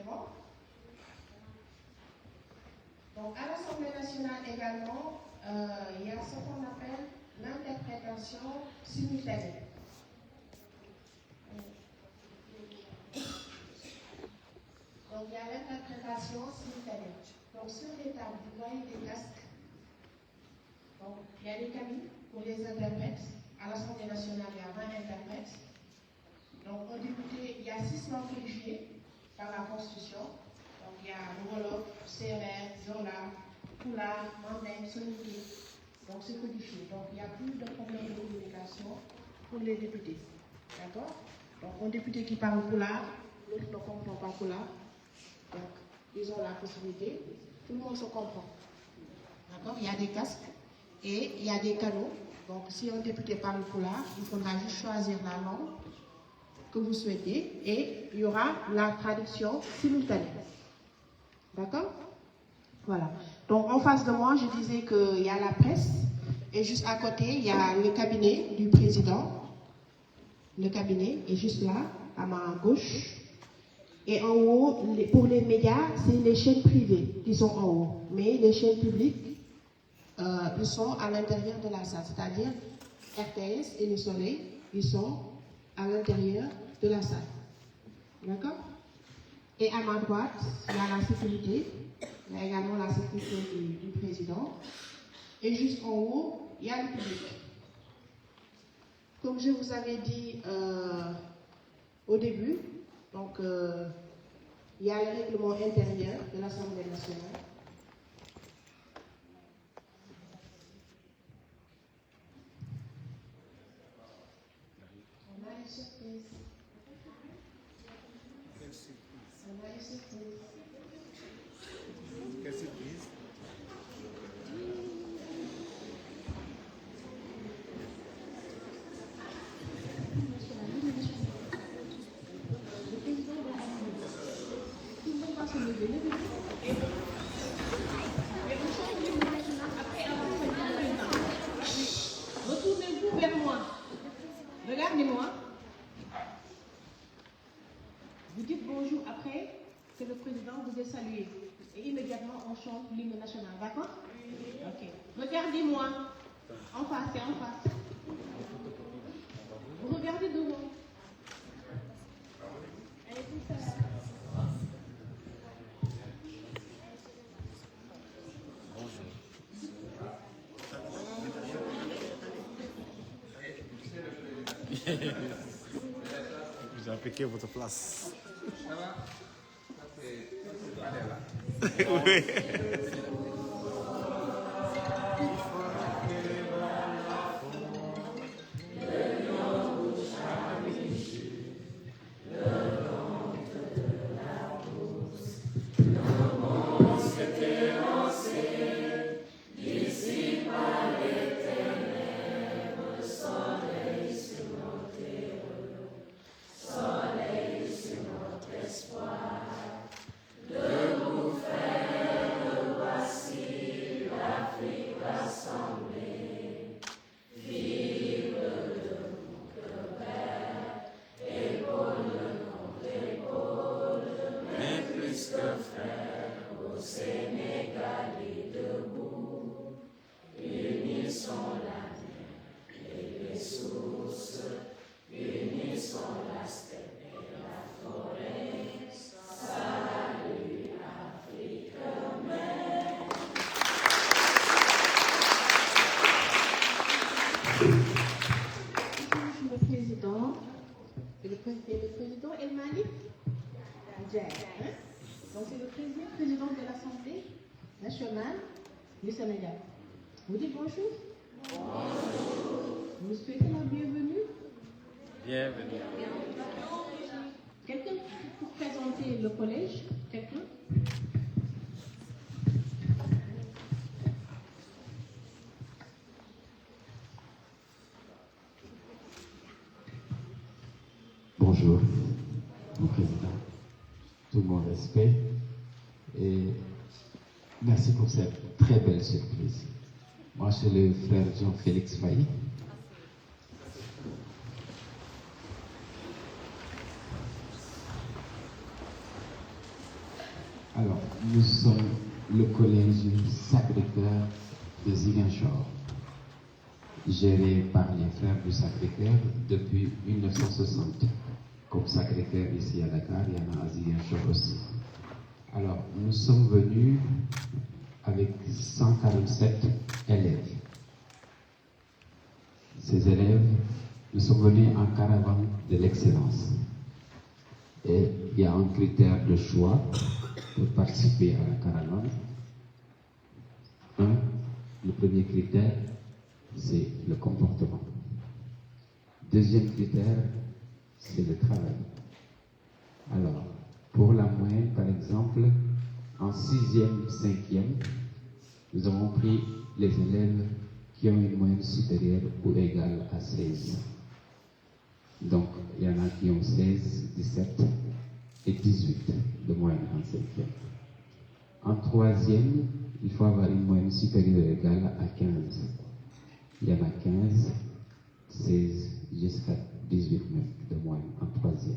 D'accord? Donc, à l'Assemblée nationale également, il y a ce qu'on appelle l'interprétation simultanée. Donc, il y a l'interprétation simultanée. Donc, sur les tables, vous voyez des casques. Donc, il y a des cabines pour les interprètes. À l'Assemblée nationale, il y a 20 interprètes. Donc, un député, il y a 6 langues codifiées par la Constitution. Donc, il y a Wolof, Serer, Zola, Pulaar, Manding, Soninké. Donc, c'est codifié. Donc, il n'y a plus de problème de communication pour les députés. D'accord? Donc, un député qui parle Pulaar, l'autre ne comprend pas Pulaar. Donc, ils ont la possibilité. Tout le monde se comprend. D'accord? Il y a des casques et il y a des canaux. Donc, si un député parle Pulaar, il faudra juste choisir la langue que vous souhaitez et il y aura la traduction simultanée. D'accord? Voilà. Donc, en face de moi, je disais qu'il y a la presse et juste à côté, il y a le cabinet du président. Le cabinet est juste là, à ma gauche. Et en haut, pour les médias, c'est les chaînes privées qui sont en haut. Mais les chaînes publiques, ils sont à l'intérieur de la salle. C'est-à-dire RTS et Le Soleil, ils sont à l'intérieur de la salle. D'accord? Et à ma droite, il y a la sécurité. Il y a également la sécurité du président. Et juste en haut, il y a le public. Comme je vous avais dit au début, donc il y a le règlement intérieur de l'Assemblée nationale. On a une surprise. On a une surprise. Quelle surprise? Retournez-vous vers moi. Regardez-moi. Vous dites bonjour après que le président vous ait salué. Et immédiatement, on chante l'hymne national. D'accord? Ok. Regardez-moi. En face, c'est en face. Vous regardez devant. Allez, tout ça. Vous avez piqué votre place. Ça va? Ça c'est là. Oui. Le président, le président El Malik Ndiaye, hein? Donc c'est le président de l'Assemblée nationale du Sénégal. Vous dites bonjour. Bonjour. Vous souhaitez la bienvenue. Bienvenue. Quelqu'un pour présenter le collège? Quelqu'un? Bonjour, mon président, tout mon respect et merci pour cette très belle surprise. Moi, c'est le frère Jean-Félix Mailly. Alors, nous sommes le collège Sacré-Cœur de Ziguinchor, géré par les frères du Sacré-Cœur depuis 1960. Comme Sacré-Cœur ici à Dakar, il y en a à Ziguinchor aussi. Alors, nous sommes venus avec 147 élèves. Ces élèves, nous sommes venus en caravane de l'excellence. Et il y a un critère de choix pour participer à la caravane. Le premier critère, c'est le comportement. Deuxième critère, c'est le travail. Alors, pour la moyenne, par exemple, en 6e, 5e, nous avons pris les élèves qui ont une moyenne supérieure ou égale à 16. Donc, il y en a qui ont 16, 17 et 18 de moyenne en 5e. En 3e, il faut avoir une moyenne supérieure ou égale à 15. Il y en a 15, 16 jusqu'à 18 même de moyenne en 3e.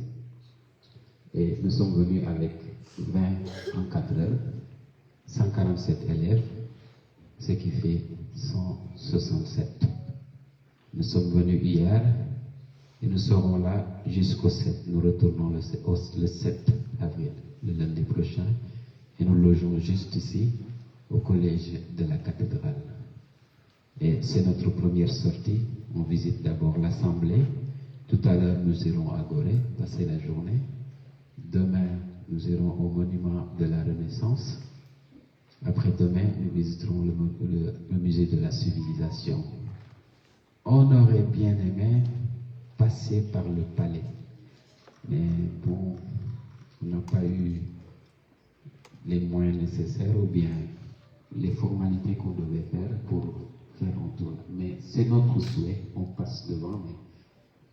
Et nous sommes venus avec 20 encadreurs, 147 élèves, ce qui fait 167. Nous sommes venus hier et nous serons là jusqu'au 7. Nous retournons le 7 avril, le lundi prochain, et nous logeons juste ici, au collège de la cathédrale. Et c'est notre première sortie. On visite d'abord l'Assemblée. Tout à l'heure, nous irons à Gorée, passer la journée. Demain, nous irons au monument de la Renaissance. Après-demain, nous visiterons le musée de la civilisation. On aurait bien aimé passer par le palais. Mais bon, on n'a pas eu les moyens nécessaires ou bien les formalités qu'on devait faire pour faire un tour. Mais c'est notre souhait, on passe devant.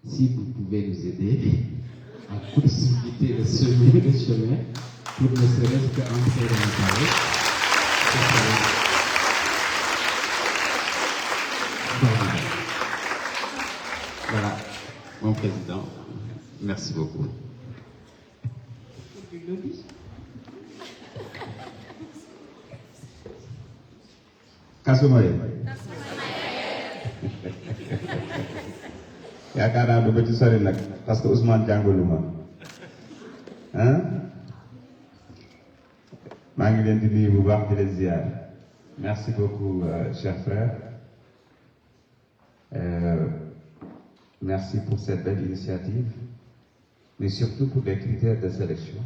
Mais si vous pouvez nous aider à possibiliter de semer le chemin pour ne serait-ce qu'entrer dans le palais. Voilà, mon président, merci beaucoup. Kasumay yaakaar naa du ba ci sori nag parce que Ousmane jàngalu ma maa ngi leen di nuyu bu baax di leen ziar. Merci beaucoup chers frères. Merci pour cette belle initiative, mais surtout pour les critères de sélection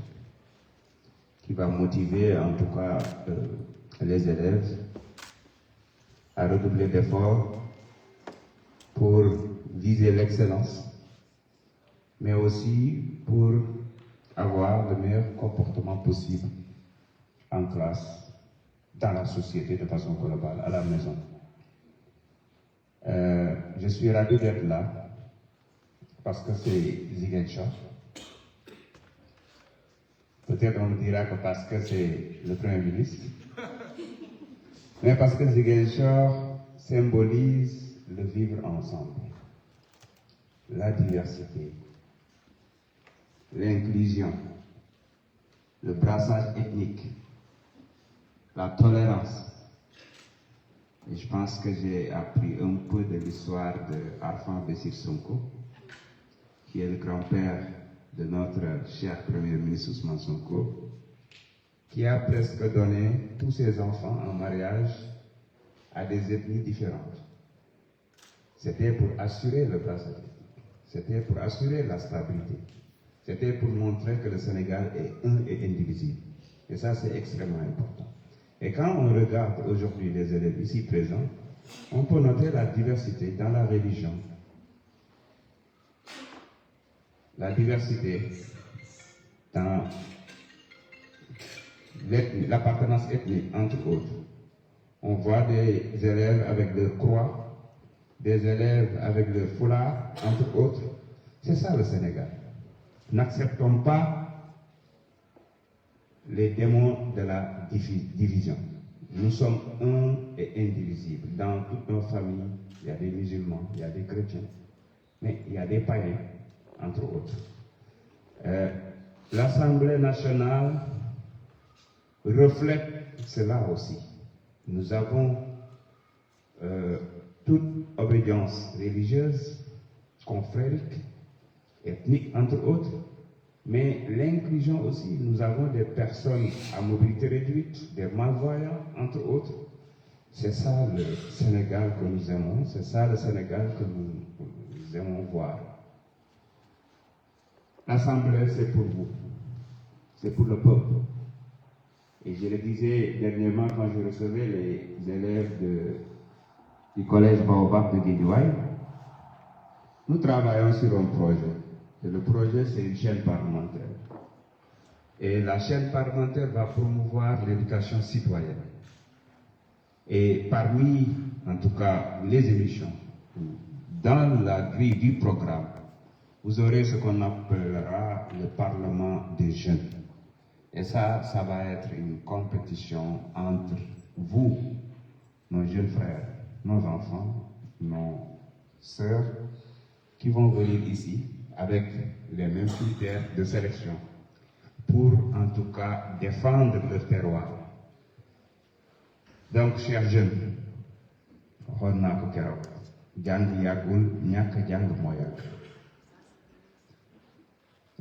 qui va motiver en tout cas les élèves à redoubler d'efforts pour viser l'excellence, mais aussi pour avoir le meilleur comportement possible en classe, dans la société de façon globale, à la maison. Je suis ravi d'être là parce que c'est Ziguinchor. Peut-être on me dira que parce que c'est le Premier ministre, mais parce que Ziguinchor symbolise le vivre ensemble, la diversité, l'inclusion, le brassage ethnique, la tolérance. Et je pense que j'ai appris un peu de l'histoire de Arfan Bessir Sonko, qui est le grand-père de notre cher Premier ministre Ousmane Sonko, qui a presque donné tous ses enfants en mariage à des ethnies différentes. C'était pour assurer le brassage ethnique, c'était pour assurer la stabilité, c'était pour montrer que le Sénégal est un et indivisible. Et ça, c'est extrêmement important. Et quand on regarde aujourd'hui les élèves ici présents, on peut noter la diversité dans la religion, la diversité dans l'appartenance ethnique, entre autres. On voit des élèves avec le croix, des élèves avec le foulard, entre autres. C'est ça le Sénégal. N'acceptons pas les démons de la division. Nous sommes un et indivisibles. Dans toutes nos familles, il y a des musulmans, il y a des chrétiens, mais il y a des païens, entre autres. L'Assemblée nationale reflète cela aussi. Nous avons toute obédience religieuse, confrérique, ethnique entre autres, mais l'inclusion aussi, nous avons des personnes à mobilité réduite, des malvoyants entre autres. C'est ça le Sénégal que nous aimons, c'est ça le Sénégal que nous aimons voir. L'Assemblée, c'est pour vous, c'est pour le peuple. Et je le disais dernièrement quand je recevais les élèves du collège Baobab de Guédiouaï, nous travaillons sur un projet. Et le projet, c'est une chaîne parlementaire. Et la chaîne parlementaire va promouvoir l'éducation citoyenne. Et parmi, en tout cas, les émissions, dans la grille du programme, vous aurez ce qu'on appellera le Parlement des jeunes. Et ça va être une compétition entre vous, nos jeunes frères, nos enfants, nos sœurs, qui vont venir ici avec les mêmes critères de sélection pour, en tout cas, défendre le terroir. Donc, chers jeunes,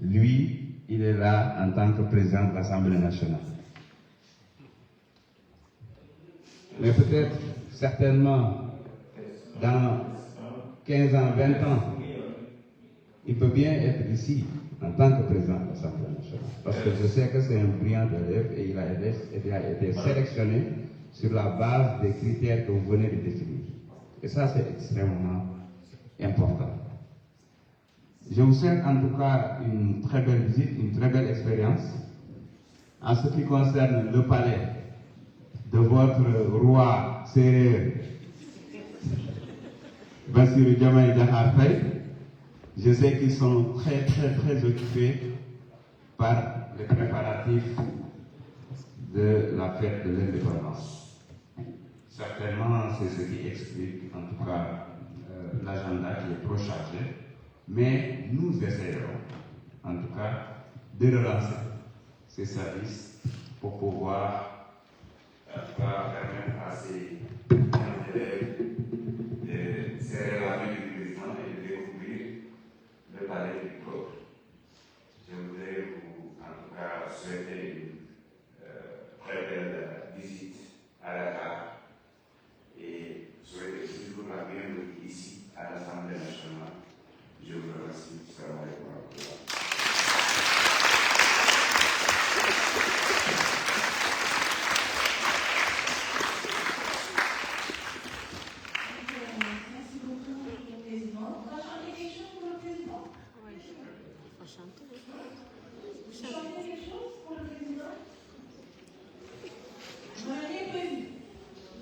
lui, il est là en tant que président de l'Assemblée nationale. Mais peut-être, certainement, dans 15 ans, 20 ans, il peut bien être ici en tant que président de l'Assemblée nationale. Parce que je sais que c'est un brillant élève et il a été sélectionné sur la base des critères que vous venez de définir. Et ça, c'est extrêmement important. Je vous souhaite en tout cas une très belle visite, une très belle expérience. En ce qui concerne le palais de votre roi sérère, Bassirou Diomaye Diakhar Faye, je sais qu'ils sont très occupés par les préparatifs de la fête de l'indépendance. Certainement, c'est ce qui explique en tout cas l'agenda qui est trop chargé. Mais nous essayerons, en tout cas, de relancer ces services pour pouvoir permettre à ces élèves de serrer la main du président et de découvrir le palais du peuple. Je voudrais vous, en tout cas, souhaiter une très belle visite à Dakar et souhaiter toujours la bienvenue ici à l'Assemblée nationale. Je vous remercie. Salam alaikum wa rahmatullah. Merci beaucoup, le président. On va chanter quelque chose pour le président? Oui, on chante. Vous chantez quelque chose pour le président? Je m'en ai prévu.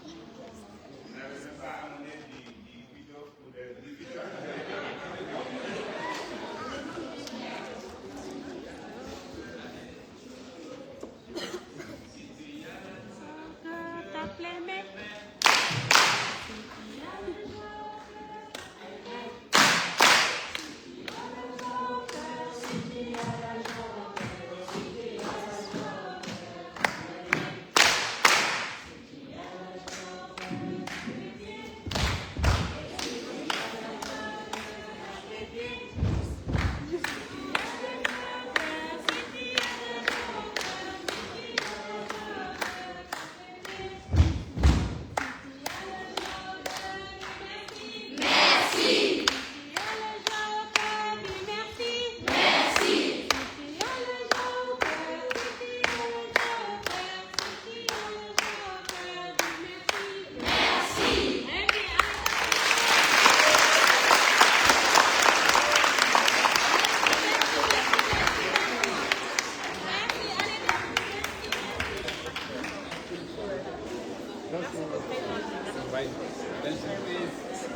Vous n'avez même pas amené des vidéos pour des diffusions.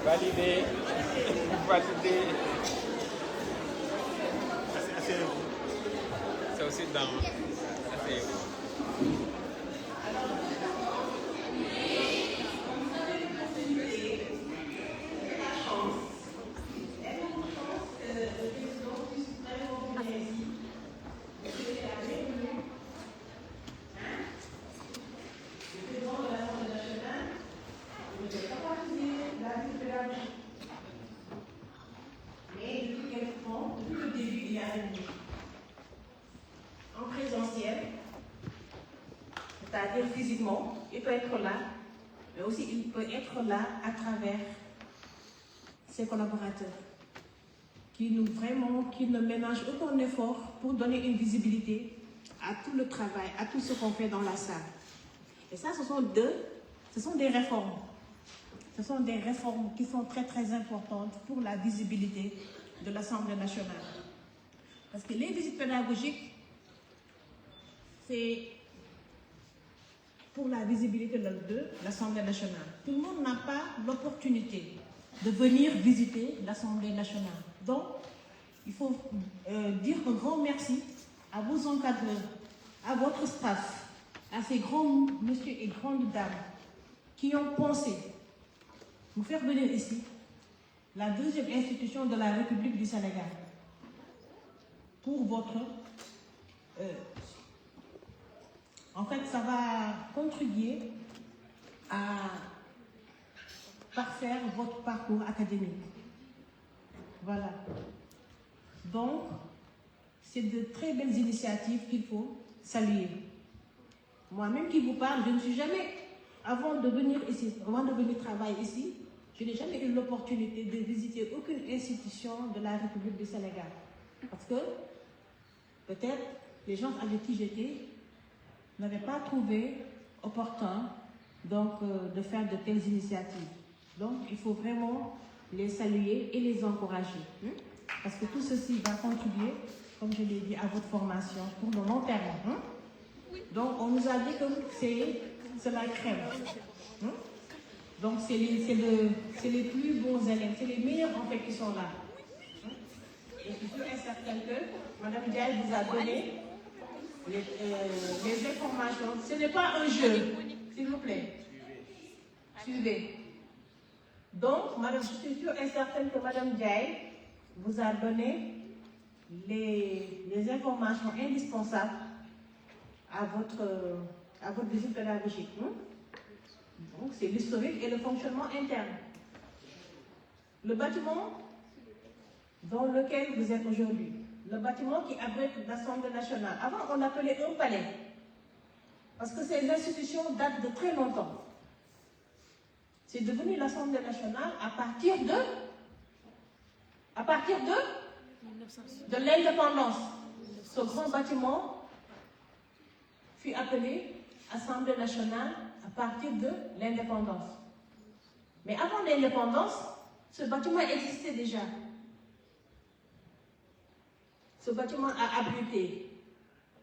Validé. C'est aussi dans. c'est-à-dire physiquement, il peut être là, mais aussi il peut être là à travers ses collaborateurs, qui ne ménagent aucun effort pour donner une visibilité à tout le travail, à tout ce qu'on fait dans la salle. Et ça, ce sont des réformes. Ce sont des réformes qui sont très très importantes pour la visibilité de l'Assemblée nationale. Parce que les visites pédagogiques, c'est pour la visibilité de l'Assemblée nationale. Tout le monde n'a pas l'opportunité de venir visiter l'Assemblée nationale. Donc, il faut dire un grand merci à vos encadreurs, à votre staff, à ces grands messieurs et grandes dames qui ont pensé vous faire venir ici, la deuxième institution de la République du Sénégal, pour votre... en fait, ça va contribuer à parfaire votre parcours académique. Voilà. Donc, c'est de très belles initiatives qu'il faut saluer. Moi-même qui vous parle, je ne suis jamais, avant de venir ici, avant de venir travailler ici, je n'ai jamais eu l'opportunité de visiter aucune institution de la République du Sénégal. Parce que, peut-être, les gens avec qui j'étais n'avaient pas trouvé opportun donc, de faire de telles initiatives. Donc, il faut vraiment les saluer et les encourager. Parce que tout ceci va contribuer, comme je l'ai dit, à votre formation pour le long terme. Donc, on nous a dit que c'est la crème. Donc, c'est les plus bons élèves, c'est les meilleurs en fait qui sont là. Je suis sûre et certaine que Mme Diaye vous a donné les informations. Ce n'est pas un jeu, s'il vous plaît. Suivez. Donc, je suis sûre et certaine que Mme Diaye vous a donné les informations indispensables à votre visite pédagogique. Donc, c'est l'historique et le fonctionnement interne. Le bâtiment dans lequel vous êtes aujourd'hui, le bâtiment qui abrite l'Assemblée nationale. Avant, on l'appelait un palais. Parce que ces institutions datent de très longtemps. C'est devenu l'Assemblée nationale à partir de l'indépendance. Ce grand bâtiment fut appelé Assemblée nationale à partir de l'indépendance. Mais avant l'indépendance, ce bâtiment existait déjà. Ce bâtiment a abrité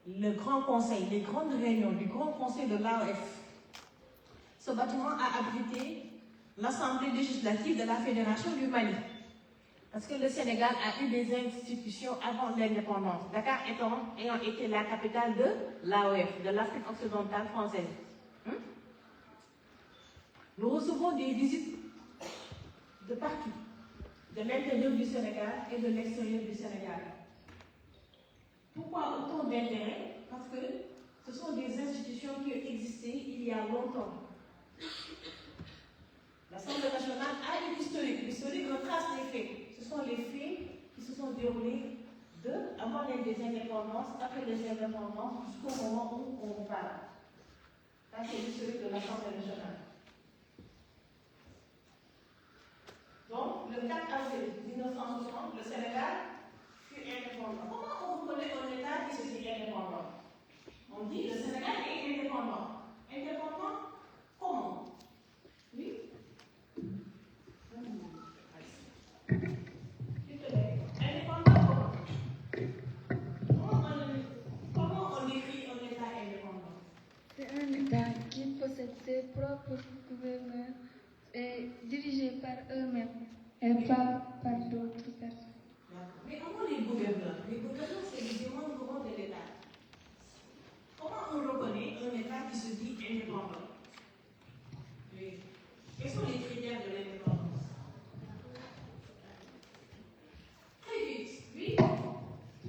le Grand Conseil, les grandes réunions du Grand Conseil de l'AOF. Ce bâtiment a abrité l'Assemblée législative de la Fédération du Mali. Parce que le Sénégal a eu des institutions avant l'indépendance. Dakar ayant été la capitale de l'AOF, de l'Afrique occidentale française. Nous recevons des visites de partout, de l'intérieur du Sénégal et de l'extérieur du Sénégal. Pourquoi autant d'intérêt? Parce que ce sont des institutions qui ont existé il y a longtemps. L'Assemblée nationale a une historique. L'historique retrace les faits. Ce sont les faits qui se sont déroulés avant les indépendances, après les indépendances, jusqu'au moment où on vous parle. Ça, c'est l'historique de l'Assemblée nationale. Donc, le 4 avril 1960, le Sénégal fut indépendant. Comment on reconnaît un État qui se dit indépendant? On dit le Sénégal est indépendant. Indépendant comment? Oui? Indépendant comment on décrit un État indépendant? C'est un État qui possède ses propres gouverneurs et dirigé par eux-mêmes et pas par d'autres personnes. Mais avant les gouverneurs, c'est les démembrements de l'État. Comment on reconnaît un État qui se dit indépendant? Oui. Quels sont les critères de l'indépendance? Très vite, oui.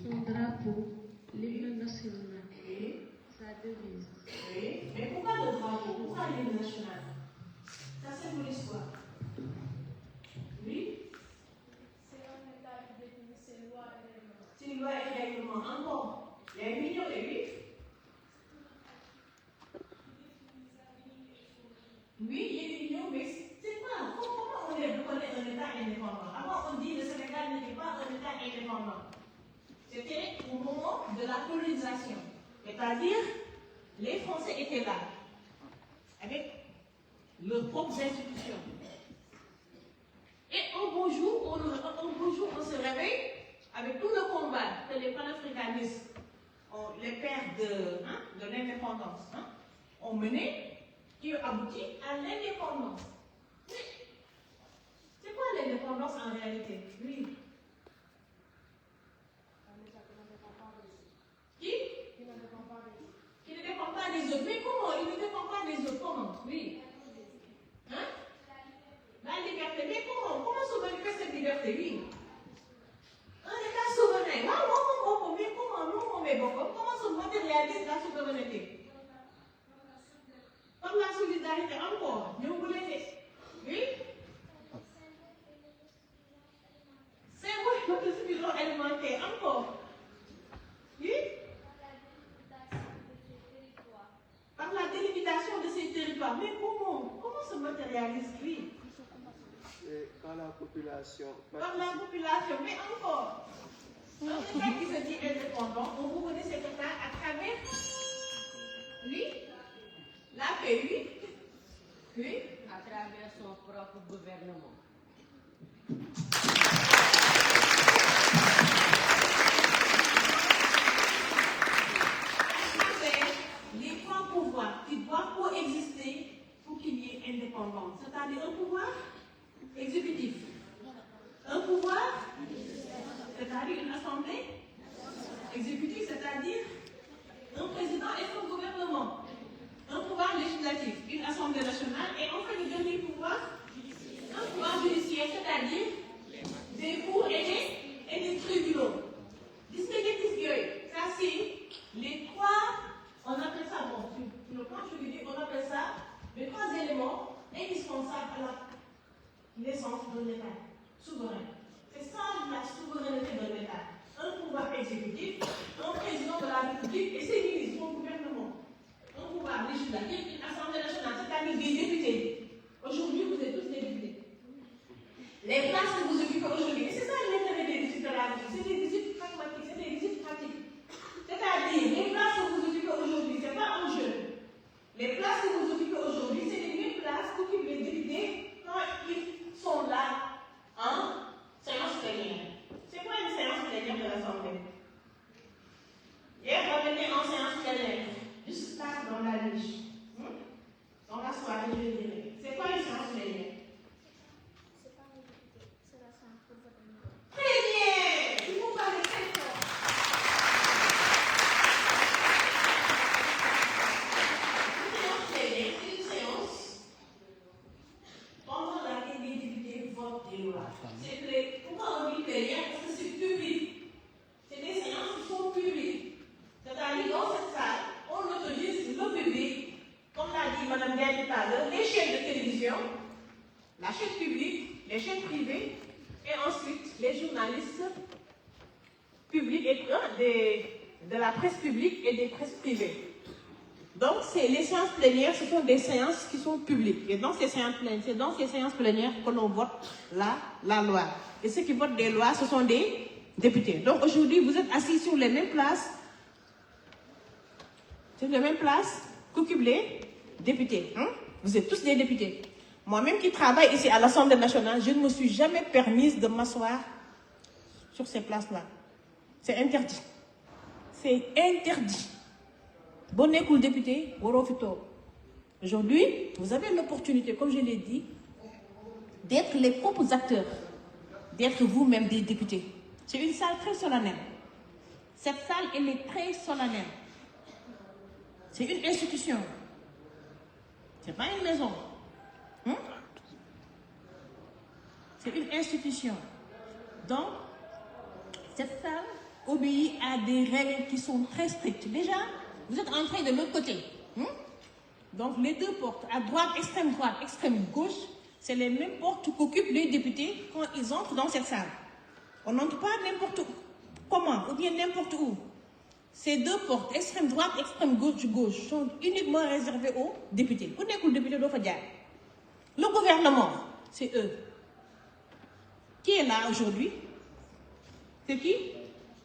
Son drapeau, l'hymne national, Oui. sa devise. Oui. Mais pourquoi le drapeau? Pourquoi l'hymne national? Ça, c'est pour l'histoire. Oui. C'est un État qui définit ses lois et règlements. C'est une loi et règlement. C'est-à-dire, les Français étaient là, avec leurs propres institutions. Et un beau jour, on se réveille avec tout le combat que les panafricanistes, les pères de l'indépendance, ont mené, qui ont abouti à l'indépendance. C'est quoi l'indépendance en réalité? Oui. Qui ne dépend pas des autres. Mais comment? Il ne dépend pas des autres. Comment? Oui. Hein? La liberté. Mais comment? Comment se manifeste cette liberté? Oui. Un État souverain. Mais comment se matérialise la souveraineté? Par la solidarité encore. Nous voulons. Oui. C'est vrai que c'est toujours alimentaire. Encore. Oui. Par la délimitation de ces territoires. Mais comment? Comment se matérialise? Oui. Par la population. Par la population. Mais encore. Un État qui se dit indépendant, on vous connaît cet État à travers, oui, la paix, oui, oui, à travers son propre gouvernement. À travers les trois pouvoirs qui doivent coexister pour qu'il y ait indépendance. C'est-à-dire un pouvoir exécutif, un pouvoir, c'est-à-dire une assemblée exécutive, c'est-à-dire un président et son gouvernement, un pouvoir législatif, une assemblée nationale, et enfin le dernier pouvoir, un pouvoir judiciaire, c'est-à-dire des cours et des tribunaux. Ça c'est les trois, on appelle ça, bon, sur le plan juridique, on appelle ça les trois éléments indispensables à la naissance d'un État souverain. C'est ça la souveraineté de l'État. Un pouvoir exécutif, un président de la République et ses ministres, son gouvernement. Un pouvoir législatif, une assemblée nationale, c'est-à-dire des députés. Aujourd'hui, vous êtes tous des députés. Les places que vous occupez aujourd'hui, c'est ça l'intérêt des visites de la République. C'est des visites pragmatiques, c'est des visites pratiques. C'est-à-dire, les places que vous occupez aujourd'hui, ce n'est pas un jeu. Les places que vous occupez aujourd'hui, c'est les mêmes places qu'occupent les députés quand ils sont là en séance plénière. C'est quoi une séance plénière de l'Assemblée? Hier, on était en séance plénière, juste là dans la niche. Dans la soirée, je dirais. C'est quoi une séance plénière? C'est pas un député, c'est la séance pour votre niveau. Très bien! Il faut parler très fort. Une séance plénière, c'est une séance pendant laquelle les députés votent des lois. Pourquoi on dit plénière? Parce que c'est public. C'est des séances qui sont publiques. C'est-à-dire, dans cette salle, on autorise le public, comme l'a dit Mme Gaëlle tout à l'heure, les chaînes de télévision, la chaîne publique, les chaînes privées, et ensuite les journalistes publics et de la presse publique et des presses privées. Donc, les séances plénières, ce sont des séances qui sont publiques. Et dans ces séances plénières, que l'on vote la loi. Et ceux qui votent des lois, ce sont des députés. Donc, aujourd'hui, vous êtes assis sur les mêmes places, qu'occupent les députés. Vous êtes tous des députés. Moi-même qui travaille ici à l'Assemblée nationale, je ne me suis jamais permise de m'asseoir sur ces places-là. C'est interdit. C'est interdit. Bon écoute, député, aujourd'hui, vous avez l'opportunité, comme je l'ai dit, d'être les propres acteurs, d'être vous-même des députés. C'est une salle très solennelle. Cette salle, elle est très solennelle. C'est une institution. Ce n'est pas une maison. C'est une institution. Donc, cette salle obéit à des règles qui sont très strictes. Déjà, vous êtes entré de l'autre côté. Donc, les deux portes, à droite, extrême gauche, c'est les mêmes portes qu'occupent les députés quand ils entrent dans cette salle. On n'entre pas n'importe où, comment, ou bien n'importe où. Ces deux portes, extrême droite, extrême gauche, sont uniquement réservées aux députés. Vous n'êtes que le député d'Ofadiak. Le gouvernement, c'est eux. Qui est là aujourd'hui? C'est qui?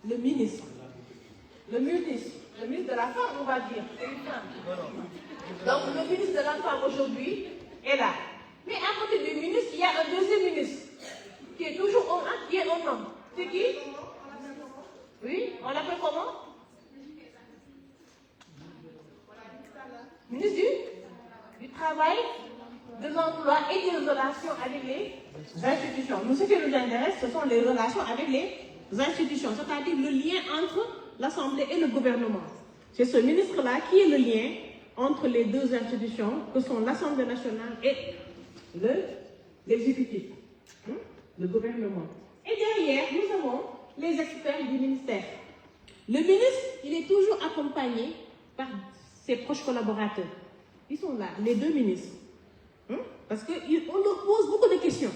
Le ministre. Le ministre. Le ministre de la Femme, on va dire. C'est une femme. Donc le ministre de la Femme aujourd'hui est là. Mais à côté du ministre, il y a un deuxième ministre qui est toujours homme, qui est un homme. C'est qui? Oui, on l'appelle comment? Ministre du Travail, de l'Emploi et des relations avec les institutions. Nous, ce qui nous intéresse, ce sont les relations avec les institutions, c'est-à-dire le lien entre l'Assemblée et le gouvernement. C'est ce ministre-là qui est le lien entre les deux institutions, que sont l'Assemblée nationale et l'exécutif, le gouvernement. Et derrière, nous avons les experts du ministère. Le ministre, il est toujours accompagné par ses proches collaborateurs. Ils sont là, les deux ministres. Parce qu'on leur pose beaucoup de questions.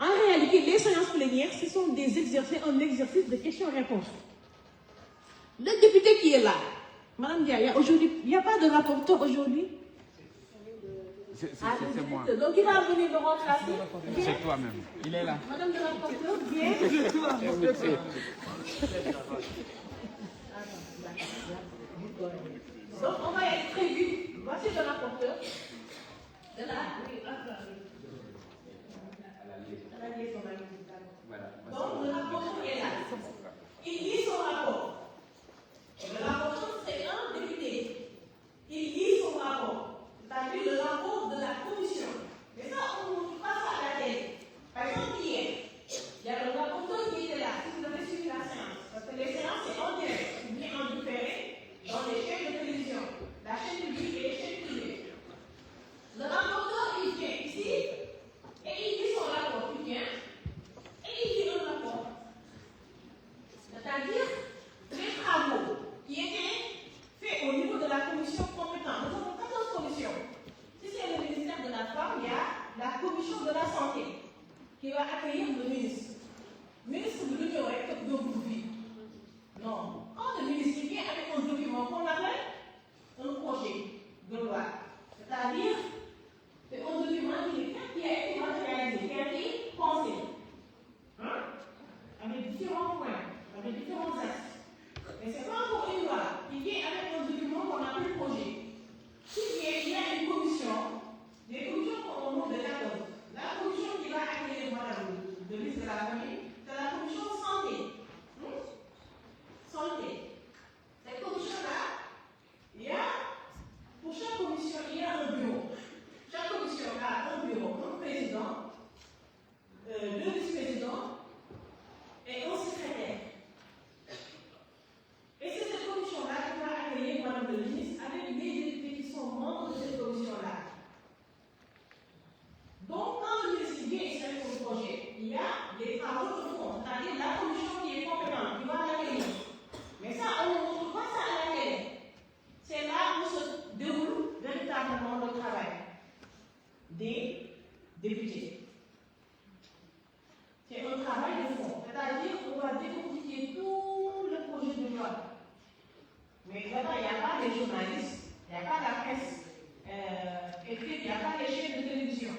En réalité, les séances plénières, ce sont un exercice de questions-réponses. Le député qui est là, Madame Dia, il n'y a pas de rapporteur aujourd'hui. C'est moi. Donc il va venir me remplacer. C'est toi-même. Il est là. Madame le rapporteur, viens. Donc on va être très vite. Voici le rapporteur. De là, oui, donc le rapporteur est là. Il lit son rapport. Le rapporteur, c'est un député. Il lit son rapport. C'est-à-dire le rapport de la commission. Mais ça, on ne passe pas à la tête. Par exemple, hier, il y a le rapporteur qui était là, si vous avez suivi la séance. Parce que les séances, c'est en direct, bien en différé, dans les chaînes de télévision, la chaîne publique et les chaînes privées. Le rapporteur, il vient ici, et il dit son rapport, il vient, et il dit un rapport. C'est-à-dire, les travaux qui étaient faits au niveau de la commission compétente. Nous avons 14 commissions. Si c'est le ministère de la Femme, il y a la commission de la santé qui va accueillir le ministre. Ministre de l'Union européenne de vie. Non. Quand le ministre vient avec un document qu'on appelle un projet de loi, c'est-à-dire c'est un document qui a été matérialisé, qui a été pensé, avec différents points, avec différents axes. Mais ce n'est pas encore une loi qui vient avec un document qu'on appelle projet. Il y a une commission, des commissions qu'on nombre de 14. La commission qui va accueillir le ministre de la Famille, c'est la commission santé. Santé. Cette commission-là, il y a, pour chaque commission, il y a un bureau. Chaque commission a un bureau, un président, deux vice-présidents et un secrétaire. Et c'est cette commission-là qui va accueillir Madame le ministre avec les députés qui sont membres de cette commission-là. Donc, quand le ministre vient ici avec son projet, il y a des travaux de fond, c'est-à-dire la commission qui est compétente, qui va l'accueillir. Mais ça, on ne montre pas ça à la télé. C'est là où se déroule véritablement le travail des députés. C'est un travail de fond, c'est-à-dire qu'on va décortiquer tout le projet de loi. Mais là-bas, il n'y a pas les journalistes, il n'y a pas la presse écrite, il n'y a pas les chaînes de télévision.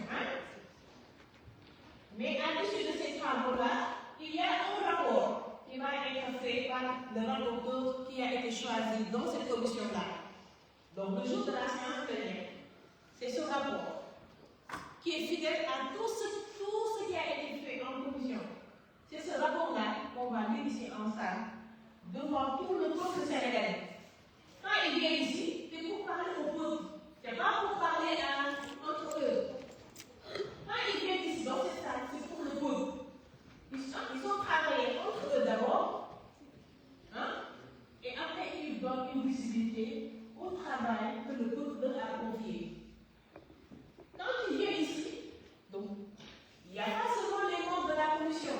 Mais à l'issue de ces travaux-là, il y a un rapport qui va être fait par le rapporteur qui a été choisi dans cette commission-là. Donc, le jour de la séance plénière, c'est ce rapport qui est fidèle à tout ce qui a été fait en commission. C'est ce rapport-là qu'on va lire ici ensemble devant tout le peuple sénégalais. Quand il vient ici, c'est pour parler au peuple. Ce n'est pas pour parler entre eux. Quand il vient ici dans cette salle, c'est pour le peuple. Ils ont travaillé entre eux d'abord, et après ils donnent une visibilité au travail que le peuple leur a confié. Quand il vient ici, donc, il n'y a pas seulement les membres de la commission.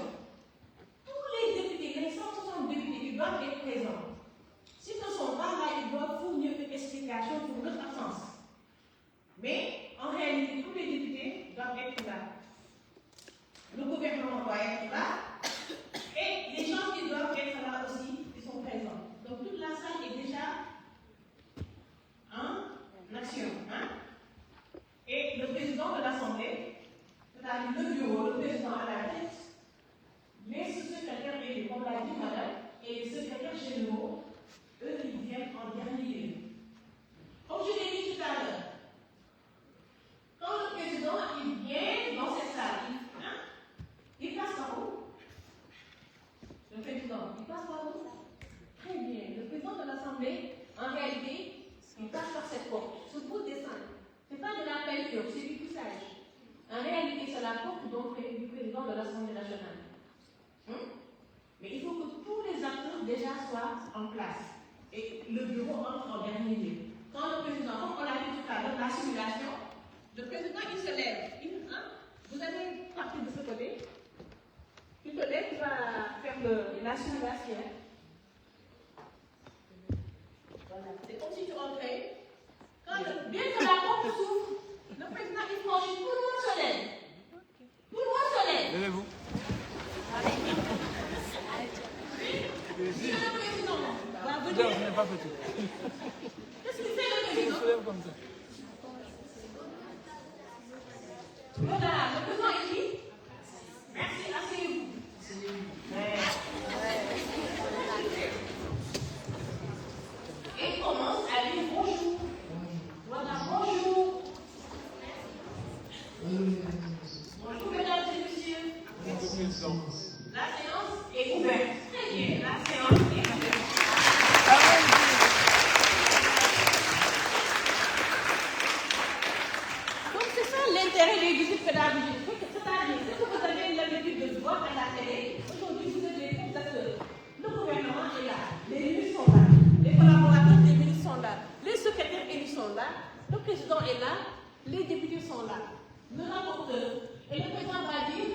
Tous les députés, les 160 députés, ils doivent être présents. S'ils ne sont pas là, ils doivent fournir une explication pour leur absence. Mais, en réalité, tous les députés doivent être là. Le gouvernement doit être là. Et les gens qui doivent être là aussi, ils sont présents. Donc, toute la salle est déjà en action. lecture, c'est lui qui sage. En réalité, c'est la porte d'entrée du président de l'Assemblée nationale. Mais il faut que tous les acteurs déjà soient en place. Et le bureau entre en dernier lieu. Quand le président, comme on l'a dit tout à l'heure, la simulation, le président il se lève. Vous allez partir de ce côté. Il se lève, il va faire la simulation. Voilà. C'est comme si tu rentrais. Bien que la porte s'ouvre, le président il franchit, tout le monde se lève. Tout le monde se lève. Levez-vous. Si le président va Non, venir. je n'ai pas petit. Qu'est-ce qu'il fait le président? Il se lève comme ça. Voilà, le président est qui? Merci, asseyez-vous. Et il commence à dire bonjour. Voilà, bonjour. Bonjour, mesdames et messieurs. La séance est ouverte. Très bien, la séance est ouverte. Donc c'est ça l'intérêt des visites pédagogiques. C'est-à-dire, ce que vous avez l'habitude de voir à la télé, aujourd'hui vous êtes les fondateurs. Le gouvernement est là, les ministres sont là, les collaborateurs des ministres sont là, les secrétaires élus sont là, le président est là, les députés sont là, le rapporteur. Et le président va dire,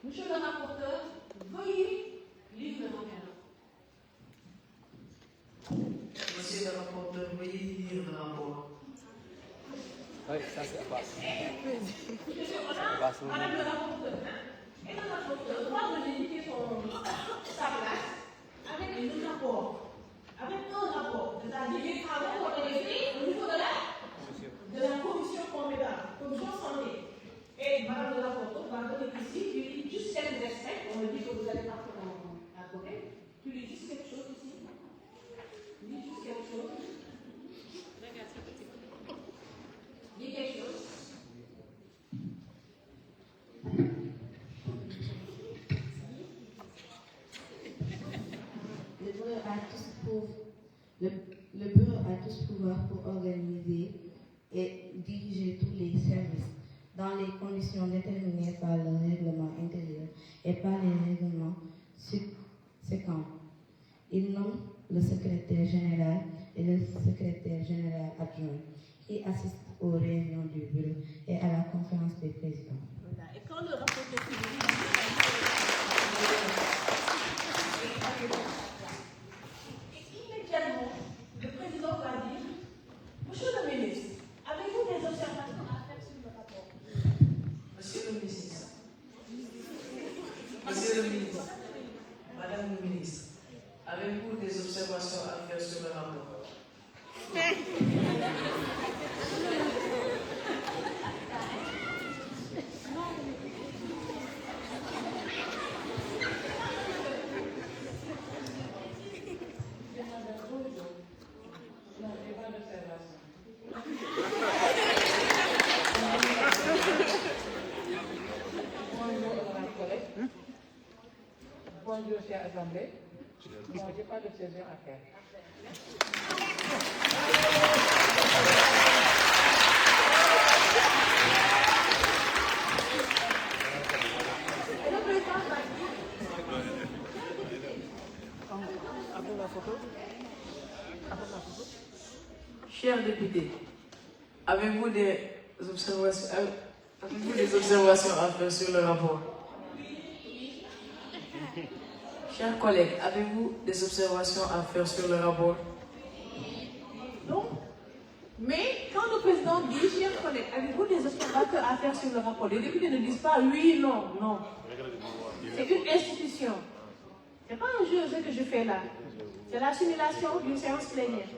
monsieur le rapporteur, veuillez lire le rapport. Monsieur le rapporteur, veuillez lire le rapport. Oui, ça c'est pas. Madame le rapporteur, et le rapporteur doit indiquer sa place avec un rapport. Avec un rapport, c'est-à-dire les travaux qu'on a fait au niveau de la commission compétente, commission santé. Et madame le rapporteur va donner ici, tu lis juste quelques respect, on me dit que vous allez partir à côté, tu lis juste quelque chose ici. Lis juste quelque chose. Dis quelque chose. Le bureau a tous pouvoir pour organiser et diriger tous les services dans les conditions déterminées par le règlement intérieur et par les règlements subséquents. Il nomme le secrétaire général et le secrétaire général adjoint qui assistent aux réunions du bureau et à la conférence des présidents. Voilà. Et quand le rapporteur public immédiatement, le président va dire, monsieur le ministre, avez-vous des observations à faire sur le rapport? Monsieur le ministre. Monsieur le ministre. Madame le ministre. Avez-vous des observations à faire sur le rapport? Bonjour, chère Assemblée. Moi, je n'ai pas de saison à faire. Chers députés, avez-vous des observations à faire sur le rapport? Chers collègues, avez-vous des observations à faire sur le rapport? Non. Mais quand le président dit, chers collègues, avez-vous des observations à faire sur le rapport? Les députés ne disent pas oui, non, non. C'est une institution. Ce n'est pas un jeu ce que je fais là. C'est la simulation d'une séance plénière.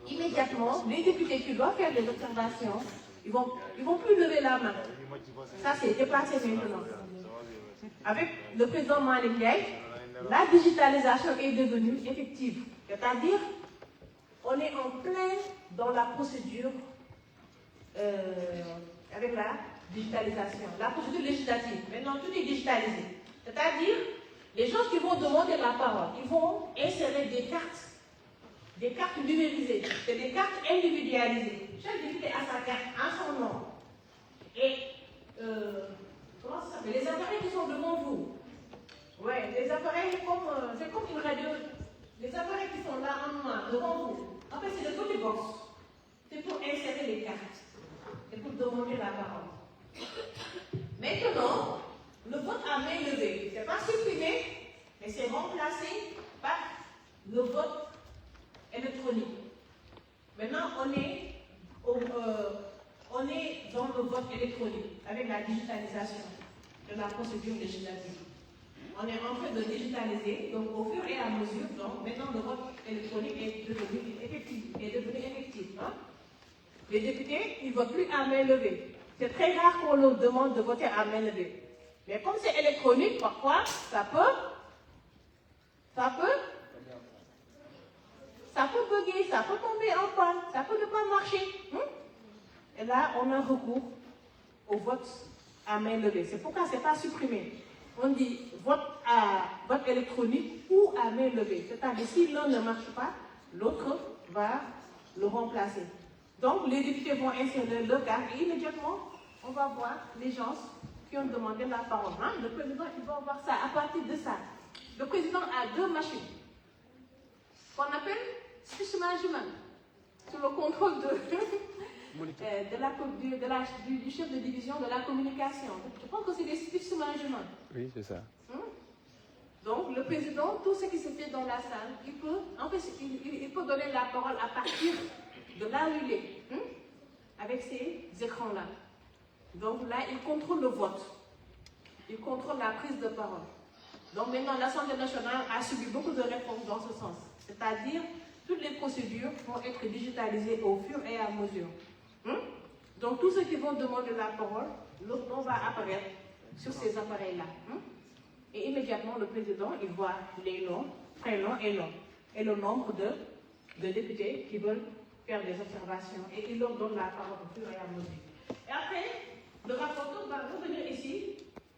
Immédiatement, les députés qui doivent faire des observations, ils vont plus lever la main. Ça, c'est dépassé maintenant. Avec le président Malick Ndiaye, la digitalisation est devenue effective. C'est-à-dire, on est en plein dans la procédure avec la digitalisation, la procédure législative. Maintenant, tout est digitalisé. C'est-à-dire, les gens qui vont demander la parole, ils vont insérer des cartes des cartes numérisées, c'est des cartes individualisées. Chaque député a sa carte en son nom. Et, comment ça s'appelle? Les appareils qui sont devant vous. Ouais, les appareils c'est comme une radio. Les appareils qui sont là en noir, devant vous. En fait, c'est des petites box. C'est pour insérer les cartes. C'est pour demander la parole. Maintenant, le vote à main levée. Ce n'est pas supprimé, mais c'est remplacé par le vote électronique. Maintenant, on est dans le vote électronique avec la digitalisation de la procédure législative. On est en train de digitaliser, donc au fur et à mesure, donc maintenant le vote électronique est devenu effectif. Hein? Les députés, ils ne votent plus à main levée. C'est très rare qu'on leur demande de voter à main levée. Mais comme c'est électronique, parfois, ça peut bugger, ça peut tomber en panne, ça peut ne pas marcher. Et là, on a recours au vote à main levée. C'est pourquoi ce n'est pas supprimé. On dit vote électronique ou à main levée. C'est-à-dire si l'un ne marche pas, l'autre va le remplacer. Donc les députés vont insérer le carte et immédiatement, on va voir les gens qui ont demandé la parole. Hein? Le président, il va voir ça. À partir de ça, le président a 2 machines qu'on appelle speech management, sous le contrôle du chef de division de la communication. Je pense que c'est des speech management. Oui, c'est ça. Donc, le président, tout ce qui se fait dans la salle, il peut donner la parole à partir de là où il est, avec ces écrans-là. Donc là, il contrôle le vote. Il contrôle la prise de parole. Donc maintenant, l'Assemblée nationale a subi beaucoup de réformes dans ce sens. C'est-à-dire, toutes les procédures vont être digitalisées au fur et à mesure. Donc tous ceux qui vont demander la parole, le nom va apparaître sur ces appareils-là. Et immédiatement, le président, il voit les noms, prénoms et noms. Et le nombre de députés qui veulent faire des observations. Et il leur donne la parole au fur et à mesure. Et après, le rapporteur va revenir ici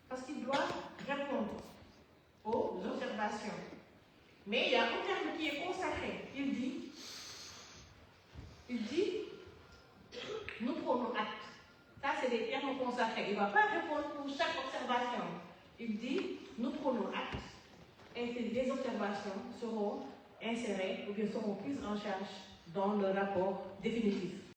parce qu'il doit répondre aux observations. Mais il y a un terme qui est consacré. Il dit, nous prenons acte. Ça, c'est des termes consacrés. Il ne va pas répondre pour chaque observation. Il dit, nous prenons acte. Et les observations seront insérées ou bien seront prises en charge dans le rapport définitif.